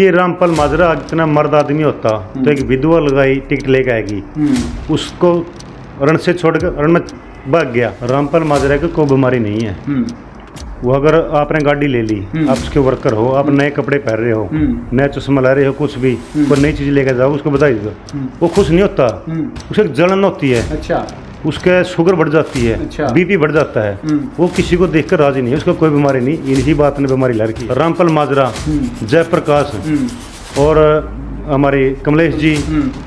ये रामपाल माजरा इतना मर्द आदमी होता तो एक विधवा लगाई टिकट लेके आएगी, उसको रण से छोड़कर रण में भाग गया। रामपाल माजरा की कोई बीमारी नहीं है। वो अगर आपने गाड़ी ले ली, आप उसके वर्कर हो, आप नए कपड़े पहन रहे हो, नए चश्मा ला रहे हो, कुछ भी कोई नई चीज लेकर जाओ, उसको बधाई दो, वो खुश नहीं होता, उसे जलन होती है। अच्छा। उसके शुगर बढ़ जाती है। अच्छा। बीपी बढ़ जाता है। वो किसी को देखकर राजी नहीं है, उसको कोई बीमारी नहीं, इन्हीं बात ने बीमारी ला रखी है। रामपाल माजरा, जयप्रकाश और हमारे कमलेश जी,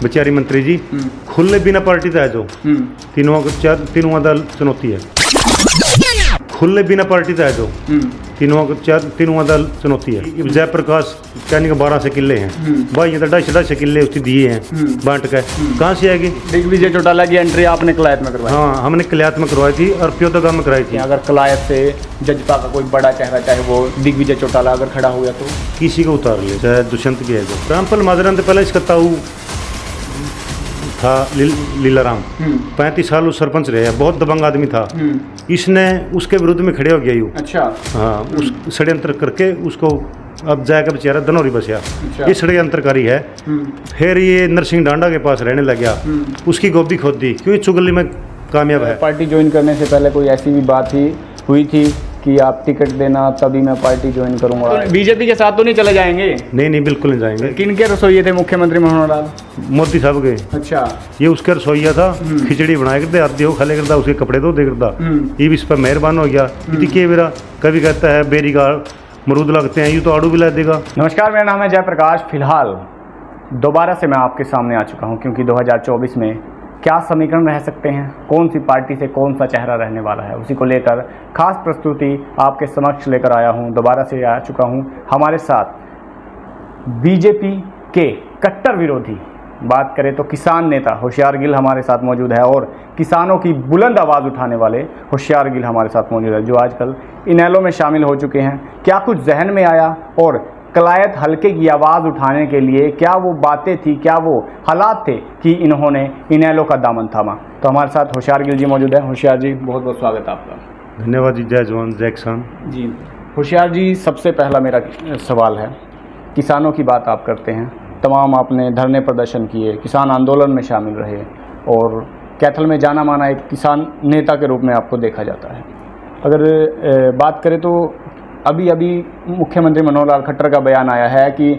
बेचारी मंत्री जी, खुले बिना पार्टी था जो तीनों दल चुनौती है। खुले बिना पार्टी था जो तीनों दल चुनौती है। जयप्रकाश कहने के 12 से किले हैं भाई, ये तो 2.5 किले उसने दिए हैं बांट के, कहाँ से आएगी? दिग्विजय चौटाला की एंट्री आपने कलायत में करवाई? हाँ, हमने कलायत में करवाई थी और प्योदा में कराई थी। अगर कलायत से जजपा का कोई बड़ा चेहरा, चाहे वो दिग्विजय चौटाला अगर खड़ा हुआ तो किसी को उतार ले, चाहे दुष्यंत की है जो। रामपाल माजरा ने पहले इसका ताऊ था लीलाराम, 35 साल उस सरपंच रहे, बहुत दबंग आदमी था। इसने उसके विरुद्ध में खड़े हो गया यूँ। अच्छा। हाँ, उस षड्यंत्र करके उसको अब जाएगा बेचारा धनौरी बसिया। अच्छा। ये षड्यंत्रकारी है। फिर ये नरसिंह डांडा के पास रहने लग गया, उसकी गोभी खोद दी क्योंकि चुगली में कामयाब है। पार्टी ज्वाइन करने से पहले कोई ऐसी भी बात हुई थी कि आप टिकट देना तभी मैं पार्टी ज्वाइन करूंगा? तो बीजेपी के साथ तो नहीं चले जाएंगे? नहीं, बिल्कुल नहीं जाएंगे। किनके रसोइये थे मुख्यमंत्री मनोहर लाल? मोदी साहब के। अच्छा। ये उसका रसोईया था, खिचड़ी बनाया करते, आदि वो खाले करता, उसके कपड़े धो दे करता। ये भी इस पर मेहरबान हो गया। के मेरा कभी कहता है बेरी का मरूद लगते हैं, यूँ तो आड़ू भी ला देगा। नमस्कार, मेरा नाम है जयप्रकाश। फिलहाल दोबारा से मैं आपके सामने आ चुका हूँ क्योंकि 2024 में क्या समीकरण रह सकते हैं, कौन सी पार्टी से कौन सा चेहरा रहने वाला है, उसी को लेकर खास प्रस्तुति आपके समक्ष लेकर आया हूं। दोबारा से आ चुका हूं। हमारे साथ बीजेपी के कट्टर विरोधी, बात करें तो किसान नेता होशियार गिल हमारे साथ मौजूद है और किसानों की बुलंद आवाज़ उठाने वाले होशियार गिल हमारे साथ मौजूद है, जो आजकल इनेलो में शामिल हो चुके हैं। क्या कुछ जहन में आया और कलायत हल्के की आवाज़ उठाने के लिए क्या वो बातें थी, क्या वो हालात थे कि इन्होंने इनेलो का दामन थामा? तो हमारे साथ होशियार गिल जी मौजूद हैं। होशियार जी, बहुत बहुत स्वागत है आपका। धन्यवाद जी। जय जवान जय किसान जी। होशियार जी, सबसे पहला मेरा सवाल है, किसानों की बात आप करते हैं, तमाम आपने धरने प्रदर्शन किए, किसान आंदोलन में शामिल रहे और कैथल में जाना माना एक किसान नेता के रूप में आपको देखा जाता है। अगर बात करें तो अभी मुख्यमंत्री मनोहर लाल खट्टर का बयान आया है कि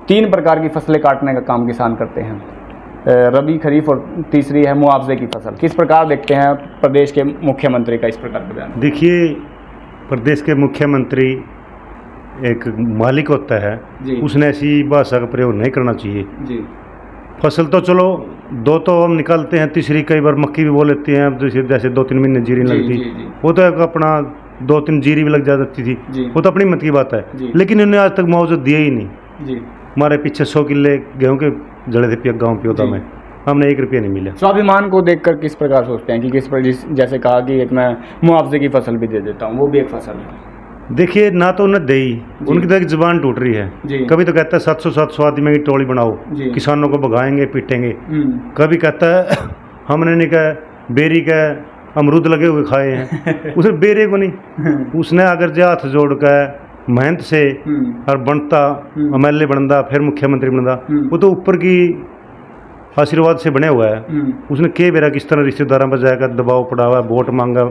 3 प्रकार की फसलें काटने का काम किसान करते हैं, रबी, खरीफ और तीसरी है मुआवजे की फसल। किस प्रकार देखते हैं प्रदेश के मुख्यमंत्री का इस प्रकार का बयान? देखिए, प्रदेश के मुख्यमंत्री एक मालिक होता है, उसने ऐसी भाषा का प्रयोग नहीं करना चाहिए जी। फसल तो चलो 2 तो हम निकालते हैं, तीसरी कई बार मक्की भी बोल लेते हैं, जैसे 2-3 महीने जीरी लगती, वो तो अपना 2-3 जीरी भी लग जाती थी, वो तो अपनी मत की बात है। लेकिन इन्होंने आज तक मुआवजा दिया ही नहीं। हमारे पीछे 100 किले गेहूं के जड़े थे गाँव प्योदा में, हमने 1 रुपया नहीं मिला। स्वाभिमान को देखकर किस प्रकार सोचते हैं कि किस पर, जैसे कहा कि एक मैं मुआवजे की फसल भी दे देता हूँ, वो भी एक फसल है? देखिए, ना तो उन्हें दे ही, उनकी तो एक जुबान टूट रही है। कभी तो कहता है 700 आदमी की टोली बनाओ, किसानों को भगाएंगे पीटेंगे। कभी कहता है हमने नहीं कहा बेरी का अमरूद लगे हुए खाए हैं, उसने बेरे को नहीं, उसने अगर जो हाथ जोड़ कर मेहनत से और बनता MLA बनता, फिर मुख्यमंत्री बनता, वो तो ऊपर की आशीर्वाद से बने हुआ है। उसने के बेरा किस तरह रिश्तेदारों पर जाकर दबाव पड़ा हुआ है, वोट मांगा,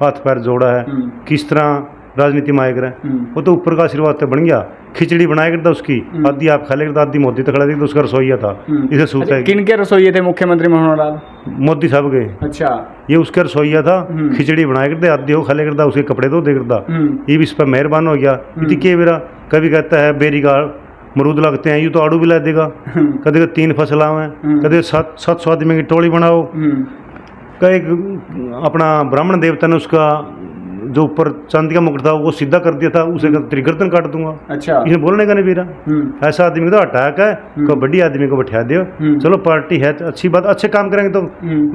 हाथ पैर जोड़ा है, किस तरह राजनीति में आए करे, वो तो ऊपर का आशीर्वाद तो बन गया। खिचड़ी बनाया करता उसकी, आधी आप खा लेकर, आधी मोदी तो खड़ा थी, तो उसका रसोईया था। इसे सूता है। किनके रसोइये थे मुख्यमंत्री मनोहर लाल? मोदी साहब के। अच्छा। ये उसका रसोईया था, खिचड़ी बनाया करते, आधी वो खा ले करता, उसके कपड़े धो दे करता। ये भी इस पर मेहरबान हो गया। के मेरा कभी कहता है बेरी का मरूद लगते हैं, यूँ तो आड़ू भी ला देगा। कभी 3 फसल आवे, कभी 700 आदमी की टोली बनाओ। कई अपना ब्राह्मण देवता ने उसका जो ऊपर चांदी का मुकुट था वो सीधा कर दिया था, उसे तेरी गर्दन काट दूंगा। अच्छा। इन्हें बोलने का नहीं बीरा, ऐसा आदमी तो अटैक है, कोई बड़ी आदमी को बैठा दो। चलो पार्टी है तो अच्छी बात, अच्छे काम करेंगे तो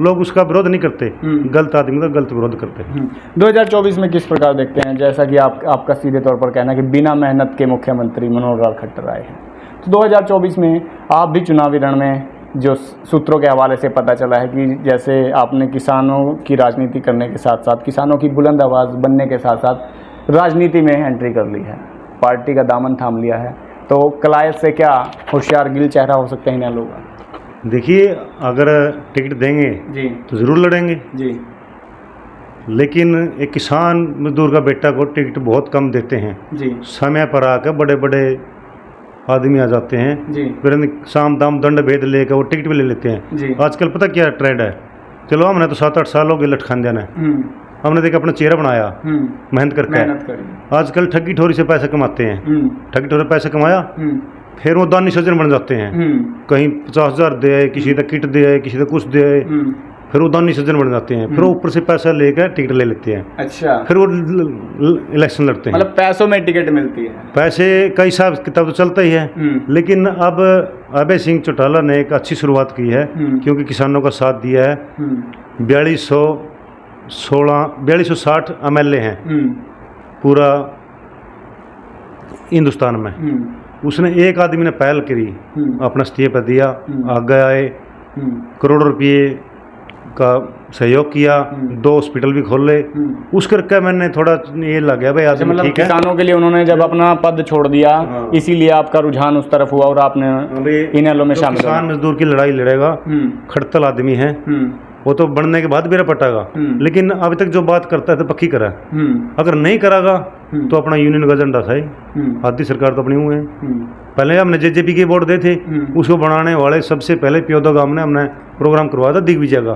लोग उसका विरोध नहीं करते, गलत आदमी तो गलत विरोध करते। 2024 में किस प्रकार देखते हैं, जैसा कि आपका सीधे तौर पर कहना है कि बिना मेहनत के मुख्यमंत्री मनोहर लाल खट्टर आए हैं, तो 2024 में आप भी चुनावी रण में, जो सूत्रों के हवाले से पता चला है कि जैसे आपने किसानों की राजनीति करने के साथ साथ, किसानों की बुलंद आवाज़ बनने के साथ साथ राजनीति में एंट्री कर ली है, पार्टी का दामन थाम लिया है तो कलायत से क्या होशियार गिल चेहरा हो सकता है इनेलो का? देखिए, अगर टिकट देंगे जी तो ज़रूर लड़ेंगे, जी लेकिन एक किसान मजदूर का बेटा को टिकट बहुत कम देते हैं। जी समय पर आकर बड़े बड़े आदमी आ जाते हैं, जी फिर साम दाम दंड भेद लेकर वो टिकट भी ले लेते हैं। जी आजकल पता क्या ट्रेंड है, चलो हमने तो 7-8 साल हो गए लटखांदे ने, हमने देखा अपना चेहरा बनाया मेहनत करके। आजकल ठगी ठोरी से पैसे कमाते हैं, ठगी ठोरी पैसे कमाया, फिर वो दानी सज्जन बन जाते हैं। कहीं 50,000 दे आए, किसी का किट दे आए, किसी का कुछ दे आए, फिर वो दानी सज्जन बन जाते हैं। फिर वो ऊपर से पैसा लेकर टिकट ले लेते हैं। अच्छा, फिर वो इलेक्शन लड़ते हैं। मतलब पैसों में टिकट मिलती है। पैसे का हिसाब किताब तो चलता ही है, लेकिन अब अभय सिंह चौटाला ने एक अच्छी शुरुआत की है, क्योंकि किसानों का साथ दिया है। 4260 MLA हैं पूरा हिंदुस्तान में। उसने एक आदमी ने पहल करी, अपना इस्तीफा दिया, आगे आए, करोड़ों रुपये का सहयोग किया, 2 हॉस्पिटल भी खोले। उस करके मैंने थोड़ा ये लग गया भाई आदमी मतलब ठीक है। किसानों के लिए उन्होंने जब अपना पद छोड़ दिया, इसीलिए आपका रुझान उस तरफ हुआ और आपने इनेलो में शामिल हुआ। किसान मजदूर की लड़ाई लड़ेगा, खड़तल आदमी है, वो तो बनने के बाद मेरा पटागा, लेकिन अभी तक जो बात करता है तो पक्की करा। अगर नहीं करागा तो अपना यूनियन का एजेंडा सही, आधी सरकार तो अपनी हुई है। पहले हमने जेजेपी के वोट दे थे, उसको बनाने वाले सबसे पहले प्योदा गांव ने हमने प्रोग्राम करवाया था दिग्विजय का।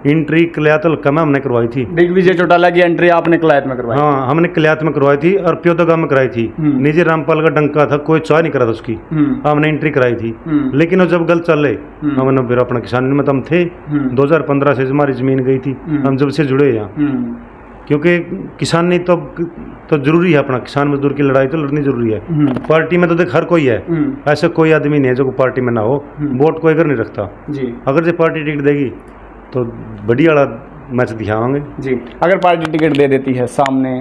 एंट्री कल्यात हल्का में हमने करवाई थी। दिग्विजय चौटाला की एंट्री आपने कल्यात में करवाई? हाँ, हमने कल्यात में करवाई थी और प्योदा गांव में कराई थी। निजी रामपाल का डंका था, कोई चाह नहीं करा था उसकी, हमने एंट्री कराई थी। लेकिन वो जब गलत चले, हमने फिर अपना किसान में हम थे। 2015 से हमारी जमीन गई थी, हम जब से जुड़े यहाँ, क्योंकि किसान नहीं तो जरूरी है, अपना किसान मजदूर की लड़ाई तो लड़नी जरूरी है। पार्टी में तो देख हर कोई है, ऐसा कोई आदमी नहीं है जो पार्टी में ना हो। वोट कोई अगर नहीं रखता जी। अगर जो पार्टी टिकट देगी तो बढ़िया वाला मैच दिखाएंगे जी। अगर पार्टी टिकट दे देती है, सामने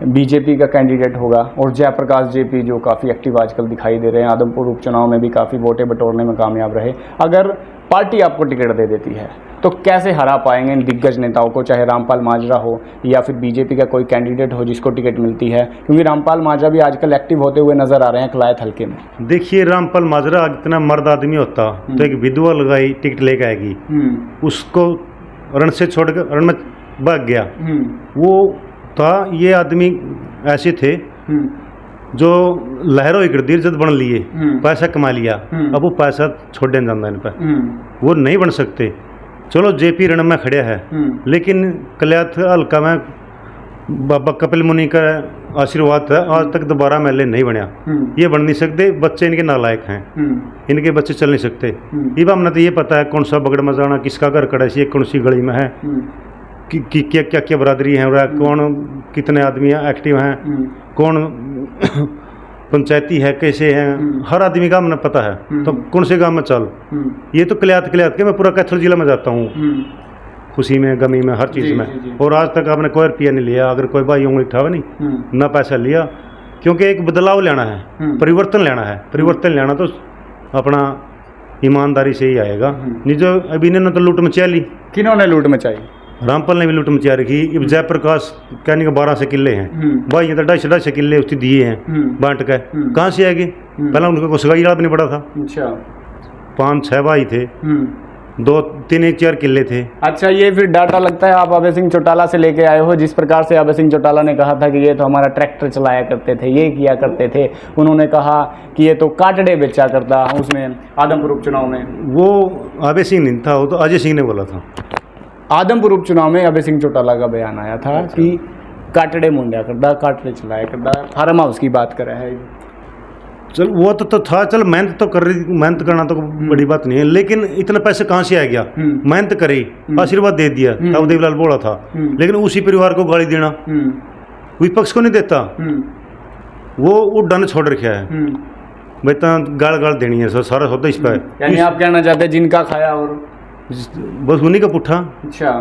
बीजेपी का कैंडिडेट होगा और जयप्रकाश जेपी जो काफ़ी एक्टिव आजकल दिखाई दे रहे हैं, आदमपुर उपचुनाव में भी काफ़ी वोटें बटोरने में कामयाब रहे, अगर पार्टी आपको टिकट दे देती है तो कैसे हरा पाएंगे इन दिग्गज नेताओं को, चाहे रामपाल माजरा हो या फिर बीजेपी का कोई कैंडिडेट हो जिसको टिकट मिलती है? क्योंकि रामपाल माजरा भी आजकल एक्टिव होते हुए नजर आ रहे हैं कलायत हल्के में। देखिए, रामपाल माजरा इतना मर्द आदमी होता तो एक विधवा लगाई टिकट लेके आएगी, उसको रण से छोड़कर रण में भाग गया वो था। ये आदमी ऐसे थे जो लहरों कर दी, इज्जत बन लिए, पैसा कमा लिया, अब वो पैसा छोड़ने जाता इन पर, वो नहीं बन सकते। चलो जेपी रण में खड़े है, लेकिन कल्यात हल्का में बाबा कपिल मुनि का आशीर्वाद है, आज तक दोबारा MLA नहीं बनया। ये बन नहीं सकते, बच्चे इनके नालायक हैं, इनके बच्चे चल नहीं सकते। ये हमने तो ये पता है कौन सा बगड़ मजाना, किसका घर कड़ैसी, कौन सी गली में है, कि क्या क्या क्या बरादरी है, कौन कितने आदमी एक्टिव हैं, कौन पंचायती है, कैसे हैं, हर आदमी का हमने पता है। तो कौन से गांव में चल, ये तो कल्यात के मैं पूरा कैथल जिला में जाता हूँ, खुशी में गमी में हर चीज़ में, और आज तक आपने कोई रुपया नहीं लिया। अगर कोई भाई उंगली उठावे नहीं ना पैसा लिया, क्योंकि एक बदलाव लेना है, परिवर्तन लेना है। परिवर्तन लेना तो अपना ईमानदारी से ही आएगा। नहीं जो अभी ने तो लूट मचा ली। किन्होंने लूट मचाई? रामपाल ने भी लूट मचा रखी। अब जयप्रकाश कहने के 12 से किले हैं भाई, ये तो 250 किले उसकी दिए हैं बांट के, कहाँ से आएगी? पहले उनका कुछ याद नहीं पड़ा था। अच्छा, 5-6 भाई थे, 2-3-4 किले थे। अच्छा, ये फिर डाटा लगता है आप अभय सिंह चौटाला से लेके आए हो। जिस प्रकार से अभय सिंह चौटाला ने कहा था कि ये तो हमारा ट्रैक्टर चलाया करते थे, ये किया करते थे, उन्होंने कहा कि ये तो काटड़े बेचा करता उसमें आदमपुर उपचुनाव में। वो अभय सिंह नहीं था, वो तो अजय सिंह ने बोला था। आदमपुर उपचुनाव में अभय सिंह चौटाला का बयान आया था कि काटड़े मुंडा करता, काटड़े चलाया करता, फार्म हाउस की बात कर रहा है। चल वो तो था, चल मेहनत तो कर रही, मेहनत करना तो बड़ी बात नहीं है, लेकिन इतना पैसे कहाँ से आ गया? मेहनत करी, आशीर्वाद दे दिया, तब देवलाल बोला था, लेकिन उसी परिवार को गाली देना विपक्ष को नहीं देता, वो डन छोड़ रखा है भाई, तो गाल देनी है सारा सौदा इस पर। यानी आप कहना चाहते हैं जिनका खाया और बस उन्हीं का पुट्ठा। अच्छा,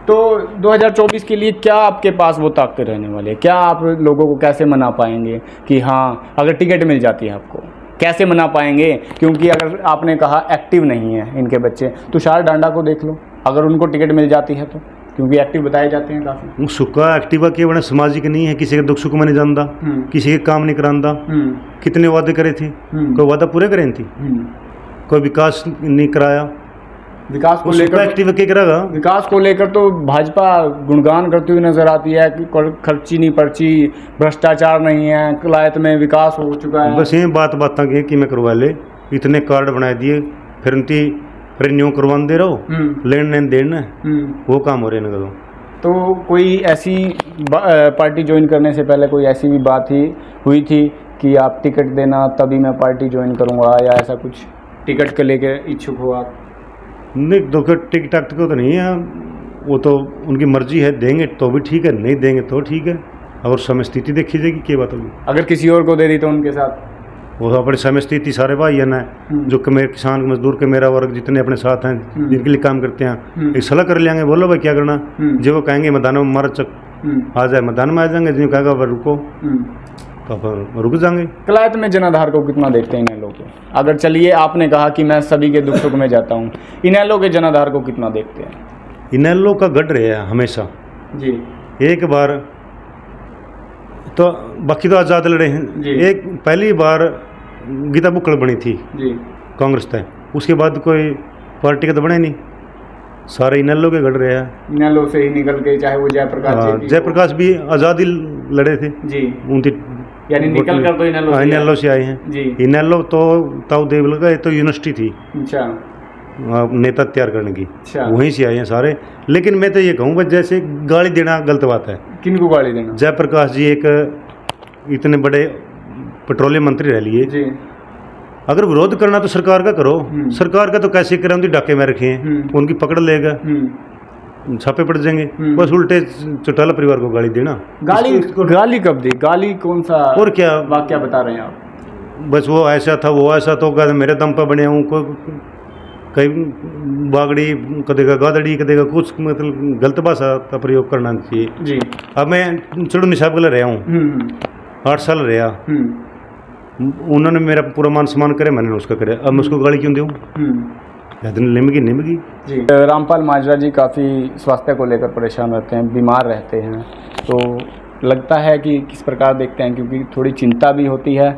तो 2024 के लिए क्या आपके पास वो ताकतें रहने वाली है? क्या आप लोगों को कैसे मना पाएंगे कि हाँ अगर टिकट मिल जाती है आपको, कैसे मना पाएंगे? क्योंकि अगर आपने कहा एक्टिव नहीं है इनके बच्चे, तुषार डांडा को देख लो, अगर उनको टिकट मिल जाती है तो क्योंकि एक्टिव बताए जाते हैं काफ़ी। सुखा एक्टिवा के बना सामाजिक नहीं है, किसी के दुख सुख में नहीं जानता, किसी के काम नहीं करांदा। कितने वादे करे थे, कोई वादा पूरे करे थी, कोई विकास नहीं कराया। विकास को लेकर एक्टिव के करेगा, विकास को लेकर तो भाजपा गुणगान करती हुई नजर आती है कि खर्ची नहीं पर्ची, भ्रष्टाचार नहीं है, कलायत में विकास हो चुका है। बस ये बात की कि मैं करवा ले, इतने कार्ड बना दिए, फिर उनकी रिन्यू करवा दे रहो, लेन देन देना वो काम हो रहे ना करो। तो कोई ऐसी पार्टी ज्वाइन करने से पहले कोई ऐसी भी बात ही हुई थी कि आप टिकट देना तभी मैं पार्टी ज्वाइन करूँगा, या ऐसा कुछ टिकट के लेके इच्छुक हो आप? नहीं, देखो टिक टाक को तो नहीं है, वो तो उनकी मर्जी है, देंगे तो भी ठीक है, नहीं देंगे तो ठीक है, और समय स्थिति देखी जाएगी क्या बात होगी। अगर किसी और को दे दी तो उनके साथ वो अपनी समय स्थिति सारे भाई है ना, जो मेरे किसान मजदूर के मेरा वर्ग जितने अपने साथ हैं, जिनके लिए काम करते हैं, एक सलाह कर लेंगे, बोलो भाई क्या करना, जो वो कहेंगे मैदान में मार चक आ जाए मैदान में आ जाएंगे, जो कहेगा भाई रुको तो अपन रुक जाएंगे। कलायत में जनाधार को कितना देखते हैं इनेलो के? अगर चलिए आपने कहा कि मैं सभी के दुख सुख में जाता हूँ, इनेलो के जनाधार को कितना देखते हैं? इनेलो का गढ़ रहे हैं हमेशा जी, एक बार तो बाकी तो आज़ाद लड़े हैं, एक पहली बार गीता बुक्कड़ बनी थी जी कांग्रेस तय, उसके बाद कोई पार्टी का तो बने नहीं, सारे इनेलो के गढ़ रहे हैं। इनेलो से ही निकल के, चाहे वो जयप्रकाश भी आज़ादी लड़े थे जी, उनकी यानी निकल कर तो इनेलो से आए हैं जी। इनेलो तो ताऊ देवल का तो यूनिवर्सिटी थी, अच्छा, नेता तैयार करने की, अच्छा, वहीं से आए हैं सारे। लेकिन मैं तो ये कहूँ जैसे गाली देना गलत बात है। किनको गाली देना? जयप्रकाश जी एक इतने बड़े पेट्रोलियम मंत्री रह लिए जी, अगर विरोध करना तो सरकार का करो, सरकार का तो कैसे करें, उनकी डाके में रखे हैं, उनकी पकड़ लेगा, छापे पड़ जाएंगे, बस उल्टे चौटाला परिवार को गाली देना। गाली कब दी? गाली कौन सा और क्या वाक्य बता रहे हैं आप? बस वो ऐसा था, वो ऐसा तो कहते मेरे दम पर बने हूँ, कहीं बागड़ी कदेगा, गादड़ी कदेगा, कुछ मतलब गलत भाषा का प्रयोग करना चाहिए जी। अब मैं चुड़नी साहब के रहा हूँ, 8 साल रहा, उन्होंने मेरा पूरा मान सम्मान करे, मैंने उसका करे, अब मैं उसको गाली क्यों दूँ? निमगी जी। रामपाल माजरा जी काफ़ी स्वास्थ्य को लेकर परेशान रहते हैं, बीमार रहते हैं, तो लगता है कि किस प्रकार देखते हैं, क्योंकि थोड़ी चिंता भी होती है,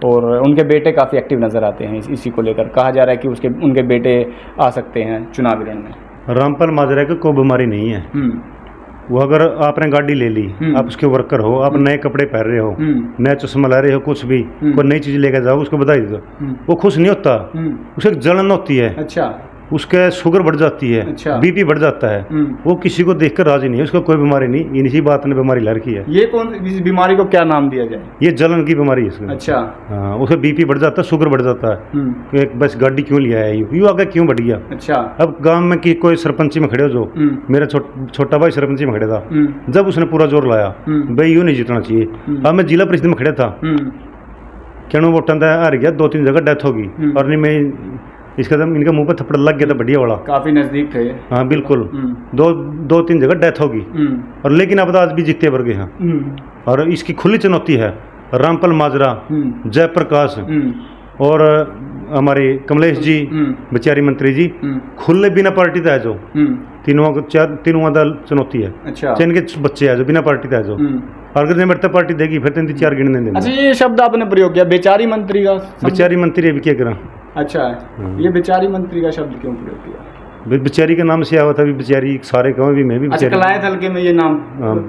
और उनके बेटे काफ़ी एक्टिव नज़र आते हैं इसी को लेकर, कहा जा रहा है कि उनके बेटे आ सकते हैं चुनावी रण में। रामपाल माजरा की कोई बीमारी नहीं है, वो अगर आपने गाड़ी ले ली, आप उसके वर्कर हो, आप नए कपड़े पहन रहे हो, नया चश्मा ला रहे हो, कुछ भी कोई नई चीज़ लेकर जाओ, उसको बधाई दो, वो खुश नहीं होता, उसे जलन होती है, अच्छा, उसके शुगर बढ़ जाती है, अच्छा, बीपी बढ़ जाता है, वो किसी को देखकर राजी नहीं है, उसको कोई बीमारी नहीं, इसी बात ने बीमारी ला रखी है। ये कौन, इस बीमारी को क्या नाम दिया जाए? ये जलन की बीमारी है इसमें। अच्छा, हाँ, उसे बीपी बढ़ जाता है, शुगर बढ़ जाता है, बस गाड़ी क्यों लिया है, यूँ आगे क्यों बढ़ गया। अच्छा, अब गाँव में कि कोई सरपंची में खड़े हो, जो मेरा छोटा भाई सरपंची में खड़े था, जब उसने पूरा जोर लाया भाई यूँ नहीं जीतना चाहिए, अब मैं जिला परिषद में खड़े था, क्यों वोटा हार गया, 2-3 जगह डेथ होगी, और नहीं मैं इसका दम इनका मुंह पर थप्पड़ लग गया था, बढ़िया वाला, काफी नजदीक थे। हाँ बिल्कुल, 2-3 जगह डेथ होगी, और लेकिन अब आज भी जीतते वर्ग हैं, और इसकी खुली चुनौती है रामपाल माजरा, जयप्रकाश और हमारे कमलेश जी, बेचारी मंत्री जी, खुले बिना पार्टी का है जो तीनों दल चुनौती है। अच्छा, इनके बच्चे है जो बिना पार्टी का है जो, अगर नहीं बढ़ता पार्टी देगी फिर 3-4 गिनने देंगे। अच्छा, ये शब्द आपने प्रयोग किया बेचारी मंत्री का, बेचारी मंत्री अभी क्या करा। अच्छा, ये बेचारी मंत्री का शब्द क्यों प्रयोग किया? बेचारी का नाम से आया था, बेचारी सारे गाँव भी, मैं भी बेचारी, कलायत हल्के में ये नाम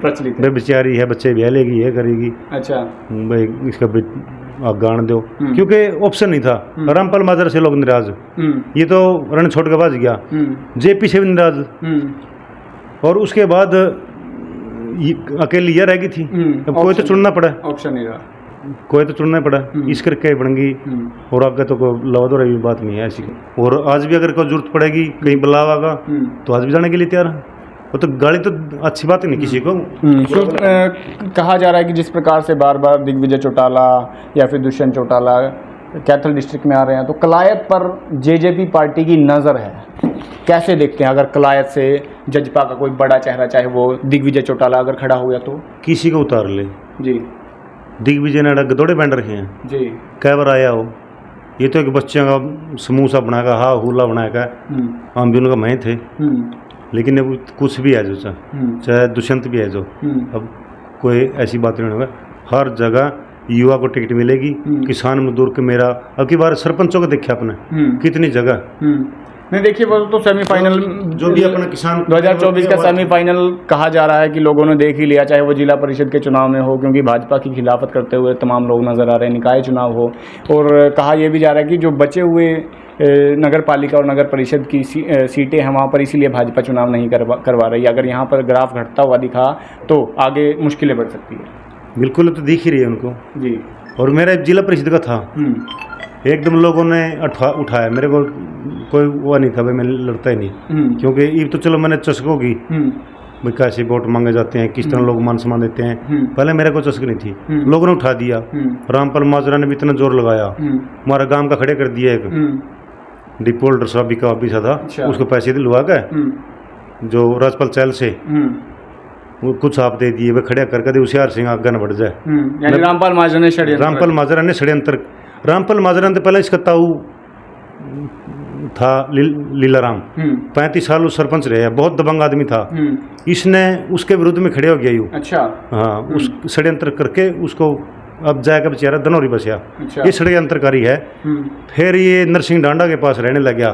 प्रचलित है, बेचारी है, बच्चे ब्याह लेगी, ये करेगी। अच्छा भाई, इसका गान दो, क्योंकि ऑप्शन नहीं था। रामपाल माजरा से लोग नाराज, ये तो रण छोड़ के बाज गया, जेपी से भी नाराज, और उसके बाद अकेली यह रह गई थी, अब कोई तो चुनना पड़ा, ऑप्शन नहीं रहा, कोई तो चुनना पड़ा, इस करके बन गई, और आगे तो कोई लवा दो रही बात नहीं है ऐसी। और आज भी अगर कोई जरूरत पड़ेगी, कहीं बुलाव आगा, तो आज भी जाने के लिए तैयार है, वो तो गाड़ी तो अच्छी बात नहीं किसी को। तो कहा जा रहा है कि जिस प्रकार से बार बार दिग्विजय चौटाला या फिर दुष्यंत चौटाला कैथल डिस्ट्रिक्ट में आ रहे हैं, तो कलायत पर जेजेपी पार्टी की नज़र है, कैसे देखते हैं? अगर कलायत से जजपा का कोई बड़ा चेहरा, चाहे वो दिग्विजय चौटाला अगर खड़ा हो गया तो किसी को उतार ले जी। दिग्विजय ने गदौड़े बैंड रखे हैं जी, कै बार आया हो, ये तो एक बच्चों का समूह सा बनाएगा, हा हुला बनाएगा, हम भी उनका मैं थे, लेकिन अब कुछ भी है जो चाहे दुष्यंत भी है जो, अब कोई ऐसी बात नहीं होगा। हर जगह युवा को टिकट मिलेगी, किसान मजदूर के मेरा। अब की बार सरपंचों को देखिए आपने कितनी जगह नहीं, देखिए वो तो सेमीफाइनल जो भी अपना किसान 2024 का सेमीफाइनल कहा जा रहा है कि लोगों ने देख ही लिया, चाहे वो जिला परिषद के चुनाव में हो, क्योंकि भाजपा की खिलाफत करते हुए तमाम लोग नज़र आ रहे हैं, निकाय चुनाव हो, और कहा यह भी जा रहा है कि जो बचे हुए नगर पालिका और नगर परिषद की सीटें हैं वहाँ पर इसीलिए भाजपा चुनाव नहीं करवा रही। अगर यहाँ पर ग्राफ घटता हुआ दिखा तो आगे मुश्किलें बढ़ सकती है। बिल्कुल, तो दिख ही रही है उनको जी। और मेरा जिला परिषद का था, एकदम लोगों ने उठाया, मेरे को कोई वो नहीं था भाई, मैं लड़ता ही नहीं, क्योंकि ये तो चलो मैंने चस्कों की भाई कैसे वोट मांगे जाते हैं, किस तरह लोग मान सम्मान देते हैं, पहले मेरे को चस्क नहीं थी, लोगों ने उठा दिया। रामपाल माजरा ने भी इतना जोर लगाया, हमारा गांव का खड़े कर दिया, एक डिपोल्टर साहब का ऑफिस था, उसको पैसे दिलवा के जो राजपाल चैल से वो कुछ आप दे दिए, वे खड़े कर होशियार सिंह आगे न बढ़ जाए। रामपाल माजरा ने षड्यंत्र रामपाल माजरा ने पहले इसका ताऊ था लीलाराम, 35 साल उस सरपंच रहे, बहुत दबंग आदमी था, इसने उसके विरुद्ध में खड़े हो गया यूँ। अच्छा। हाँ, उस षड्यंत्र करके उसको अब जाएगा बेचारा धनौरी बसिया। अच्छा। ये षड्यंत्रकारी है। फिर ये नरसिंह डांडा के पास रहने लग गया,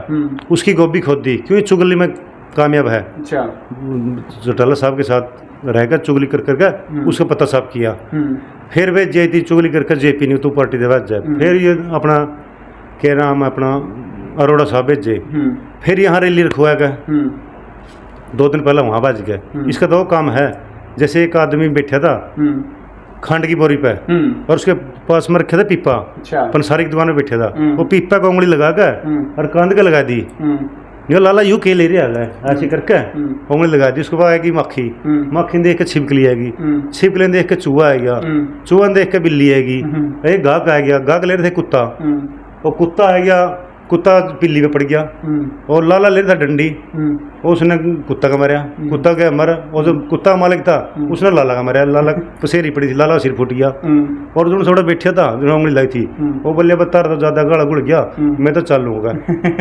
उसकी गोभी खोद दी, क्योंकि चुगली में कामयाब है। अच्छा। चौटाला साहब के साथ रहकर चुगली कर करके उसका पता साफ किया, फिर वे जेती चुगली करके जेपी न्यू तो पार्टी दे जाए, फिर ये अपना क्या नाम है अपना अरोड़ा साहब भेजे, फिर यहाँ रैली रखवाया गया, 2 दिन पहले वहाँ बाज गए। इसका तो काम है, जैसे एक आदमी बैठा था खंड की बोरी पे और उसके पास में रखा था पीपा, पंसारी की दुकान में बैठा था, वो पीपा को उंगली लगा के और कांध के लगा दी, यो लाला यू के ले रहा है ऐसे करके उंगली लगा दी, उसके बाद आएगी मक्खी देख के छिपकली आएगी, छिपकली देख के चूहा आएगा, चूहा देख के बिल्ली आएगी, एक गाहक आ गया, गाहक ले रहे थे कुत्ता, और कुत्ता आ गया, कुत्ता पिल्ली पे पड़ गया, और लाला ले रहा था डंडी, उसने कुत्ता का मारा, कुत्ता क्या मरा, और जो कुत्ता मालिक था उसने लाला का मारा, लाला पसेरी पड़ी थी, लाला सिर फूट गया, और जो थोड़ा बैठा था जो उंगली लाई थी वो बल्ले बता रहा था ज्यादा गाड़ा गुड़ गया, मैं तो चल लूंगा,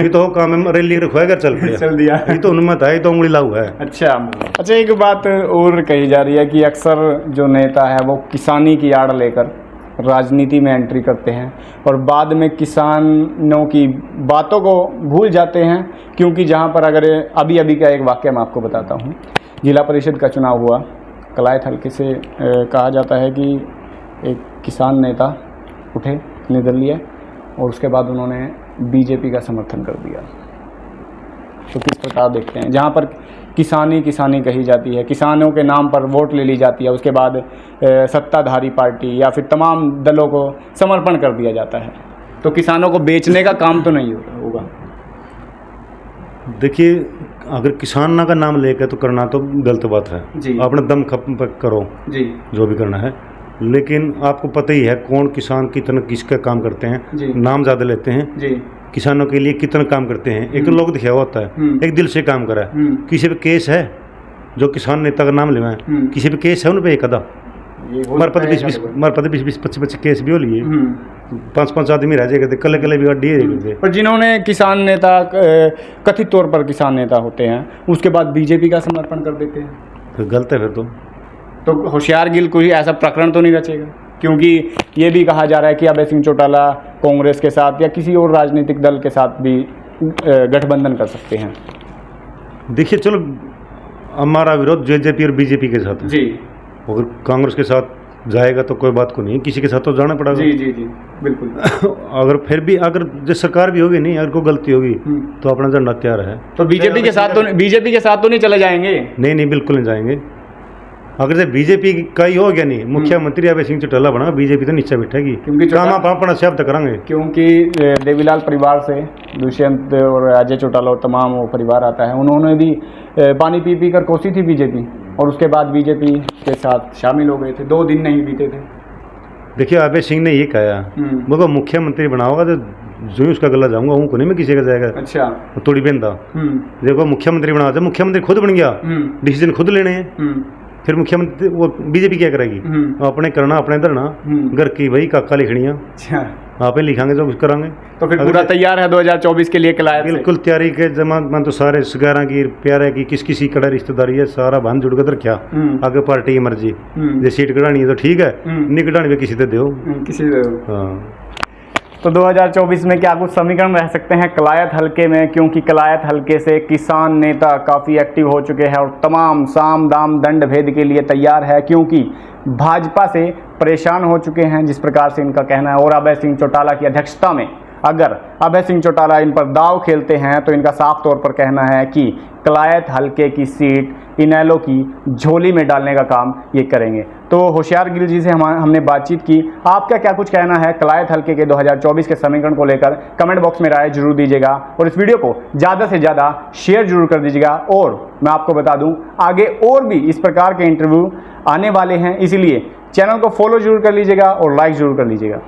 ये तो काम है रैली रखवाएगा चल दिया, ये तो उन्मत है, ये तो उंगली लाऊ है। अच्छा, एक बात और कही जा रही है कि अक्सर जो नेता है वो किसानी की आड़ लेकर राजनीति में एंट्री करते हैं और बाद में किसानों की बातों को भूल जाते हैं, क्योंकि जहां पर अगर अभी का एक वाक़या मैं आपको बताता हूं, जिला परिषद का चुनाव हुआ, कलायत हल्के से कहा जाता है कि एक किसान नेता उठे निर्दलीय और उसके बाद उन्होंने बीजेपी का समर्थन कर दिया। तो किस प्रकार देखते हैं, जहाँ पर किसानी कही जाती है, किसानों के नाम पर वोट ले ली जाती है, उसके बाद सत्ताधारी पार्टी या फिर तमाम दलों को समर्पण कर दिया जाता है, तो किसानों को बेचने का काम तो नहीं होगा। देखिए, अगर किसान का नाम लेकर तो करना तो गलत बात है, अपने दम खप करो जी, जो भी करना है, लेकिन आपको पता ही है कौन किसान कितना किसका काम करते हैं, नाम ज़्यादा लेते हैं जी, किसानों के लिए कितना काम करते हैं, एक तो लोग दिखावा होता है, एक दिल से काम करा है। किसी पे केस है जो किसान नेता का नाम लेवा है, किसी पे केस है उन पे एक आधा, हमारे पता 20-25 केस भी हो लिए, 5-5 आदमी रह जाएगा, कल भी गाड़ी है। पर जिन्होंने किसान नेता कथित तौर पर किसान नेता होते हैं उसके बाद बीजेपी का समर्पण कर देते हैं, तो गलत है। फिर तो होशियार गिल कोई ऐसा प्रकरण तो नहीं रचेगा, क्योंकि ये भी कहा जा रहा है कि अभय सिंह चौटाला कांग्रेस के साथ या किसी और राजनीतिक दल के साथ भी गठबंधन कर सकते हैं। देखिए, चलो हमारा विरोध जेजेपी और बीजेपी के साथ है जी, अगर कांग्रेस के साथ जाएगा तो कोई बात को नहीं, किसी के साथ तो जाना पड़ेगा जी, बिल्कुल। अगर फिर भी अगर जो सरकार भी होगी नहीं, अगर कोई गलती होगी तो अपना झंडा तैयार है। तो बीजेपी के साथ तो नहीं चले जाएंगे? नहीं, बिल्कुल नहीं जाएंगे। अगर से बीजेपी का ही हो गया नहीं, मुख्यमंत्री अभय सिंह चौटाला बना, बीजेपी तो नीचे बैठेगी, क्योंकि काम आप अपना शब्द करेंगे। क्योंकि देवीलाल परिवार से दुष्यंत और अजय चौटाला और तमाम वो परिवार आता है, उन्होंने भी पानी पी कर कोसी थी बीजेपी, और उसके बाद बीजेपी के साथ शामिल हो गए थे, 2 दिन नहीं बीते थे। देखिए, अभय सिंह ने ये कहा वो मुख्यमंत्री बनाओगा तो जो ही उसका गला जाऊंगा, उनको नहीं मैं किसी का जाएगा। अच्छा, थोड़ी बेंदा देखो, मुख्यमंत्री बना, जब मुख्यमंत्री खुद बन गया, डिसीजन खुद लेने हैं, फिर मुख्यमंत्री वो बीजेपी क्या करेगी, अपने करना, अपने धरना, घर की भाई काका लिखनिया। आप ही लिखांगे जो कुछ करांगे। तो फिर पूरा तैयार है 2024 के लिए कलायत से? बिल्कुल तैयारी के जमा मन तो सारे सगारा की प्यारे की किस किसी कड़ा रिश्तेदारी है सारा बहन जुड़ कर रखा। आगे पार्टी की मर्जी, जो सीट कढ़ानी है तो ठीक है, नहीं कढ़ानी भी किसी से दो, किसी से। हाँ। तो 2024 में क्या कुछ समीकरण रह सकते हैं कलायत हलके में, क्योंकि कलायत हलके से किसान नेता काफ़ी एक्टिव हो चुके हैं और तमाम साम दाम दंड भेद के लिए तैयार है, क्योंकि भाजपा से परेशान हो चुके हैं जिस प्रकार से इनका कहना है। और अभय सिंह चौटाला की अध्यक्षता में अगर अभय सिंह चौटाला इन पर दाव खेलते हैं तो इनका साफ तौर पर कहना है कि कलायत हलके की सीट इनेलो की झोली में डालने का काम ये करेंगे। तो होशियार गिल जी से हमने बातचीत की। आपका क्या कुछ कहना है कलायत हलके के 2024 के समीकरण को लेकर, कमेंट बॉक्स में राय जरूर दीजिएगा और इस वीडियो को ज़्यादा से ज़्यादा शेयर जरूर कर दीजिएगा। और मैं आपको बता दूं आगे और भी इस प्रकार के इंटरव्यू आने वाले हैं, इसीलिए चैनल को फॉलो जरूर कर लीजिएगा और लाइक जरूर कर लीजिएगा।